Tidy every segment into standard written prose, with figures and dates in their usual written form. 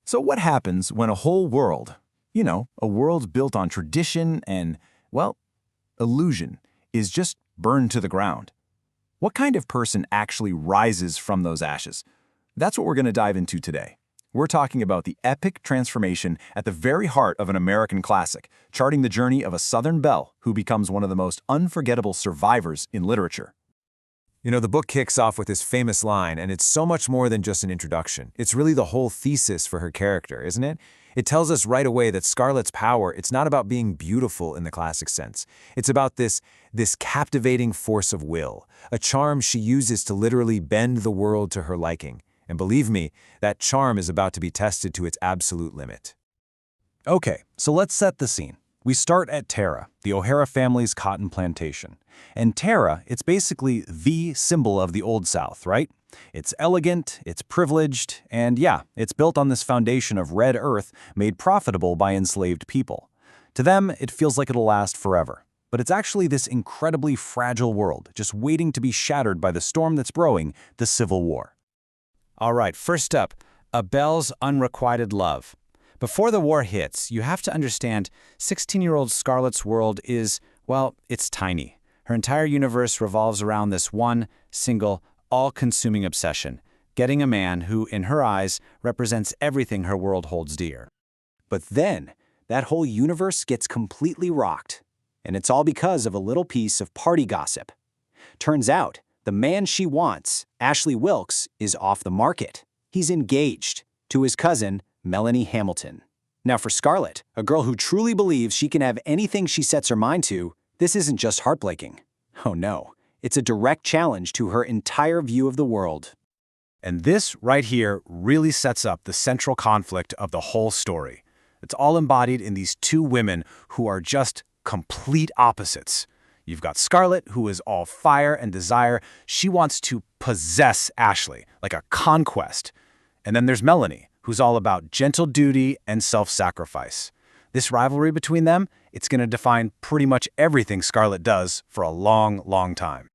So what happens when a whole world, a world built on tradition and, well, illusion, is just burned to the ground? What kind of person actually rises from those ashes? That's what we're going to dive into today. We're talking about the epic transformation at the very heart of an American classic, charting the journey of a Southern belle who becomes one of the most unforgettable survivors in literature. The book kicks off with this famous line, and it's so much more than just an introduction. It's really the whole thesis for her character, isn't it? It tells us right away that Scarlett's power, it's not about being beautiful in the classic sense. It's about this captivating force of will, a charm she uses to literally bend the world to her liking. And believe me, that charm is about to be tested to its absolute limit. Okay, so let's set the scene. We start at Tara, the O'Hara family's cotton plantation. And Tara, it's basically the symbol of the Old South, right? It's elegant, it's privileged, and yeah, it's built on this foundation of red earth made profitable by enslaved people. To them, it feels like it'll last forever. But it's actually this incredibly fragile world, just waiting to be shattered by the storm that's brewing, the Civil War. All right, first up, a belle's unrequited love. Before the war hits, you have to understand 16-year-old Scarlett's world is, well, it's tiny. Her entire universe revolves around this one, single, all-consuming obsession, getting a man who, in her eyes, represents everything her world holds dear. But then, that whole universe gets completely rocked. And it's all because of a little piece of party gossip. Turns out, the man she wants, Ashley Wilkes, is off the market. He's engaged to his cousin, Melanie Hamilton. Now for Scarlett, a girl who truly believes she can have anything she sets her mind to, this isn't just heartbreaking. Oh no, it's a direct challenge to her entire view of the world. And this right here really sets up the central conflict of the whole story. It's all embodied in these two women who are just complete opposites. You've got Scarlett, who is all fire and desire. She wants to possess Ashley, like a conquest. And then there's Melanie, who's all about gentle duty and self-sacrifice. This rivalry between them, it's going to define pretty much everything Scarlett does for a long, long time.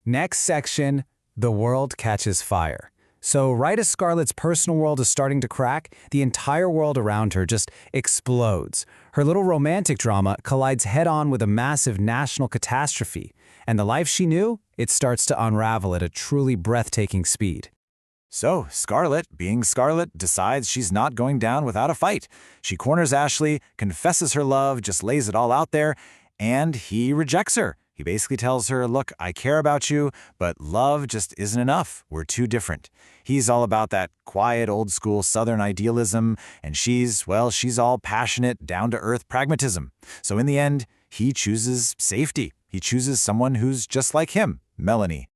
Next section, the world catches fire. So right as Scarlett's personal world is starting to crack, the entire world around her just explodes. Her little romantic drama collides head-on with a massive national catastrophe, and the life she knew, it starts to unravel at a truly breathtaking speed. So, Scarlett, being Scarlett, decides she's not going down without a fight. She corners Ashley, confesses her love, just lays it all out there, and he rejects her. He basically tells her, look, I care about you, but love just isn't enough. We're too different. He's all about that quiet, old-school Southern idealism, and she's all passionate, down-to-earth pragmatism. So in the end, he chooses safety. He chooses someone who's just like him, Melanie.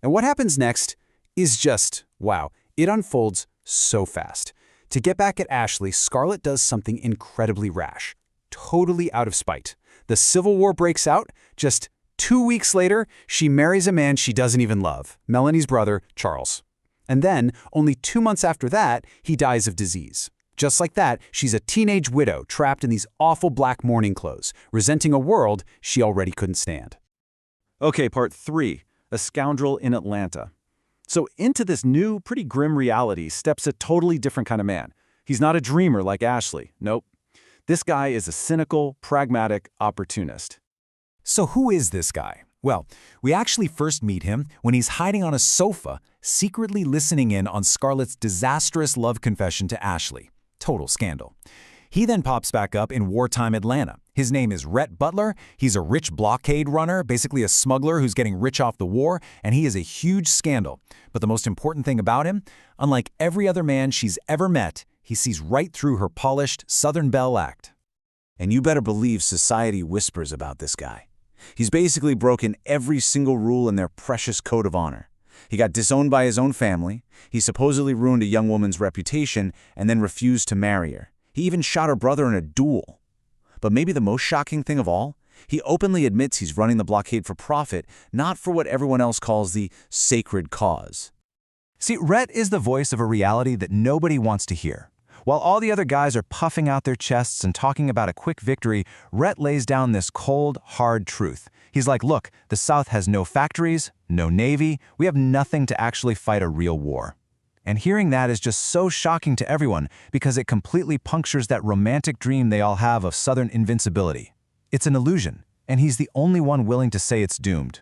And what happens next is just, wow, it unfolds so fast. To get back at Ashley, Scarlett does something incredibly rash, totally out of spite. The Civil War breaks out. Just 2 weeks later, she marries a man she doesn't even love, Melanie's brother, Charles. And then, only 2 months after that, he dies of disease. Just like that, she's a teenage widow trapped in these awful black mourning clothes, resenting a world she already couldn't stand. Okay, part 3, a scoundrel in Atlanta. So into this new, pretty grim reality steps a totally different kind of man. He's not a dreamer like Ashley. Nope. This guy is a cynical, pragmatic opportunist. So who is this guy? Well, we actually first meet him when he's hiding on a sofa, secretly listening in on Scarlett's disastrous love confession to Ashley. Total scandal. He then pops back up in wartime Atlanta. His name is Rhett Butler. He's a rich blockade runner, basically a smuggler who's getting rich off the war, and he is a huge scandal. But the most important thing about him, unlike every other man she's ever met, he sees right through her polished Southern belle act. And you better believe society whispers about this guy. He's basically broken every single rule in their precious code of honor. He got disowned by his own family, he supposedly ruined a young woman's reputation, and then refused to marry her. He even shot her brother in a duel. But maybe the most shocking thing of all, he openly admits he's running the blockade for profit, not for what everyone else calls the sacred cause. See, Rhett is the voice of a reality that nobody wants to hear. While all the other guys are puffing out their chests and talking about a quick victory, Rhett lays down this cold, hard truth. He's like, look, the South has no factories, no navy, we have nothing to actually fight a real war. And hearing that is just so shocking to everyone because it completely punctures that romantic dream they all have of Southern invincibility. It's an illusion, and he's the only one willing to say it's doomed.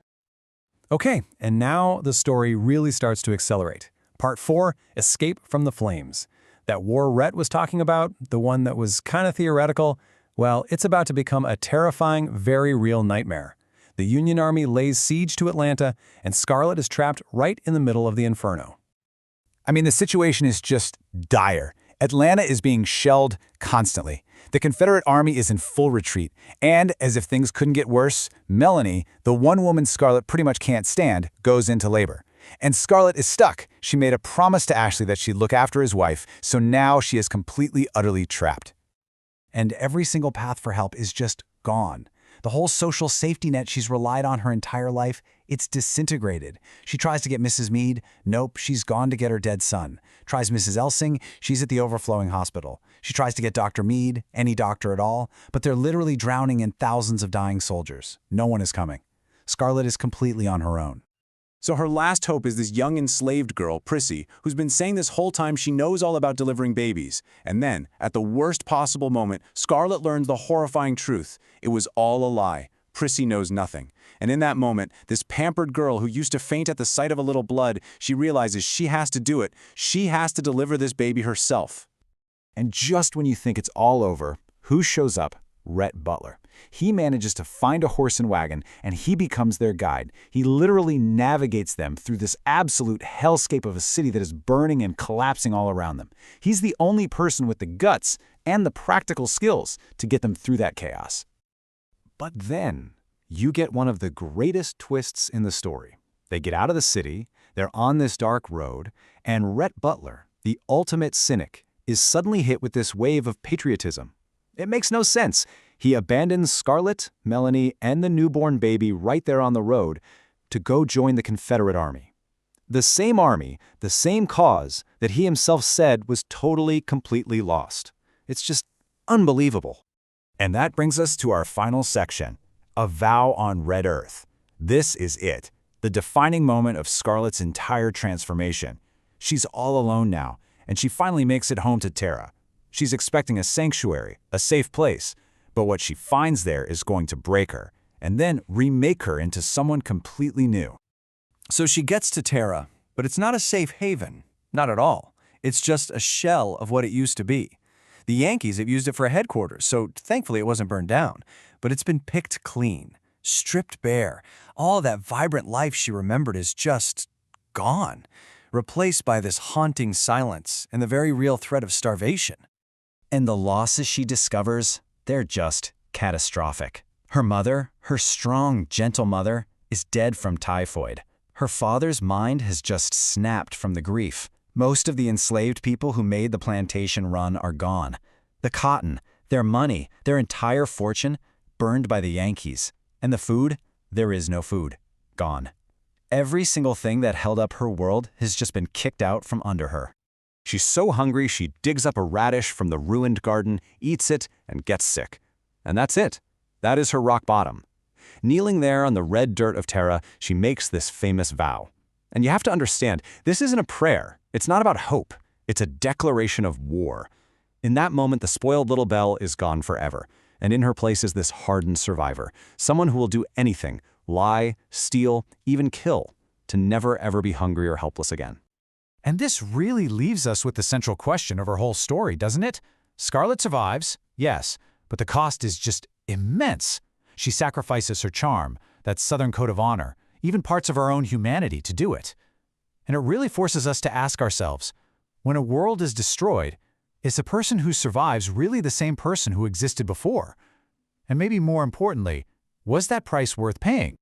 Okay, and now the story really starts to accelerate. Part 4, Escape from the Flames. That war Rhett was talking about, the one that was kind of theoretical, well, it's about to become a terrifying, very real nightmare. The Union Army lays siege to Atlanta, and Scarlett is trapped right in the middle of the inferno. I mean, the situation is just dire. Atlanta is being shelled constantly. The Confederate Army is in full retreat. And, as if things couldn't get worse, Melanie, the one woman Scarlett pretty much can't stand, goes into labor. And Scarlett is stuck. She made a promise to Ashley that she'd look after his wife, so now she is completely, utterly trapped. And every single path for help is just gone. The whole social safety net she's relied on her entire life, it's disintegrated. She tries to get Mrs. Meade. Nope, she's gone to get her dead son. Tries Mrs. Elsing. She's at the overflowing hospital. She tries to get Dr. Meade, any doctor at all, but they're literally drowning in thousands of dying soldiers. No one is coming. Scarlett is completely on her own. So her last hope is this young enslaved girl, Prissy, who's been saying this whole time she knows all about delivering babies. And then, at the worst possible moment, Scarlett learns the horrifying truth. It was all a lie. Prissy knows nothing. And in that moment, this pampered girl who used to faint at the sight of a little blood, she realizes she has to do it. She has to deliver this baby herself. And just when you think it's all over, who shows up? Rhett Butler. He manages to find a horse and wagon, and he becomes their guide. He literally navigates them through this absolute hellscape of a city that is burning and collapsing all around them. He's the only person with the guts and the practical skills to get them through that chaos. But then, you get one of the greatest twists in the story. They get out of the city, they're on this dark road, and Rhett Butler, the ultimate cynic, is suddenly hit with this wave of patriotism. It makes no sense. He abandons Scarlett, Melanie, and the newborn baby right there on the road to go join the Confederate Army. The same army, the same cause that he himself said was totally, completely lost. It's just unbelievable. And that brings us to our final section, A Vow on Red Earth. This is it, the defining moment of Scarlett's entire transformation. She's all alone now, and she finally makes it home to Tara. She's expecting a sanctuary, a safe place, but what she finds there is going to break her, and then remake her into someone completely new. So she gets to Tara, but it's not a safe haven. Not at all. It's just a shell of what it used to be. The Yankees have used it for a headquarters, so thankfully it wasn't burned down. But it's been picked clean, stripped bare. All that vibrant life she remembered is just gone, replaced by this haunting silence and the very real threat of starvation. And the losses she discovers, they're just catastrophic. Her mother, her strong, gentle mother, is dead from typhoid. Her father's mind has just snapped from the grief. Most of the enslaved people who made the plantation run are gone. The cotton, their money, their entire fortune, burned by the Yankees. And the food? There is no food. Gone. Every single thing that held up her world has just been kicked out from under her. She's so hungry she digs up a radish from the ruined garden, eats it, and gets sick. And that's it. That is her rock bottom. Kneeling there on the red dirt of Tara, she makes this famous vow. And you have to understand, this isn't a prayer. It's not about hope. It's a declaration of war. In that moment, the spoiled little belle is gone forever. And in her place is this hardened survivor, someone who will do anything, lie, steal, even kill, to never ever be hungry or helpless again. And this really leaves us with the central question of our whole story, doesn't it? Scarlett survives, yes, but the cost is just immense. She sacrifices her charm, that Southern code of honor, even parts of our own humanity to do it. And it really forces us to ask ourselves, when a world is destroyed, is the person who survives really the same person who existed before? And maybe more importantly, was that price worth paying?